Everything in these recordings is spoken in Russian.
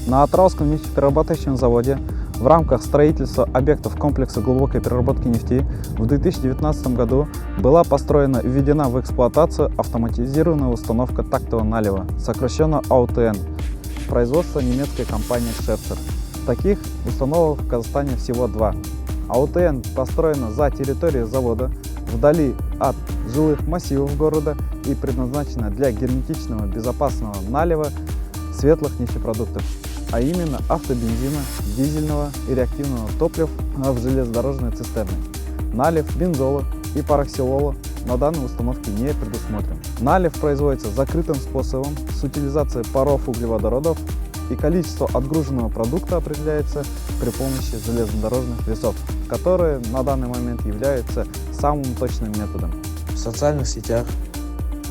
На Атырауском нефтеперерабатывающем заводе в рамках строительства объектов комплекса глубокой переработки нефти в 2019 году была построена и введена в эксплуатацию автоматизированная установка тактового налива, сокращенно АУТН, производства немецкой компании Шефцер. Таких установок в Казахстане всего 2. АУТН построена за территорией завода, вдали от жилых массивов города и предназначена для герметичного безопасного налива светлых нефтепродуктов, а именно автобензина, дизельного и реактивного топлива в железнодорожные цистерны. Налив бензола и параксилола на данной установке не предусмотрен. Налив производится закрытым способом с утилизацией паров углеводородов, и количество отгруженного продукта определяется при помощи железнодорожных весов, которые на данный момент являются самым точным методом. В социальных сетях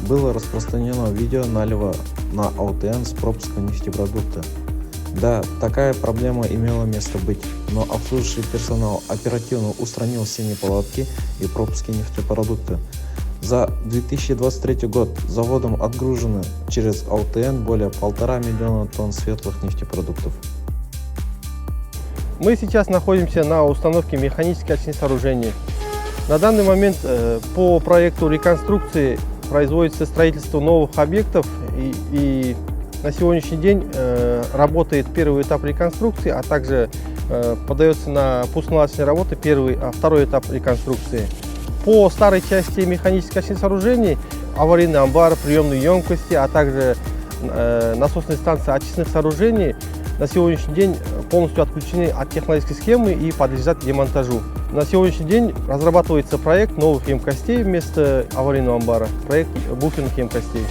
было распространено видео налива на АУТН с пропуском нефтепродукта. Да, такая проблема имела место быть, но обслуживающий персонал оперативно устранил все неполадки и пропуски нефтепродукта. За 2023 год заводом отгружено через АУТН более 1,5 миллиона тонн светлых нефтепродуктов. Мы сейчас находимся на установке механических очистных сооружений. На данный момент по проекту реконструкции производится строительство новых объектов и на сегодняшний день работает первый этап реконструкции, а также подается на пуск-наладочные работы второй этап реконструкции. По старой части механических очистных сооружений, аварийный амбар, приемные емкости, а также насосные станции очистных сооружений на сегодняшний день полностью отключены от технологической схемы и подлежат демонтажу. На сегодняшний день разрабатывается проект новых емкостей вместо аварийного амбара, проект буферных емкостей.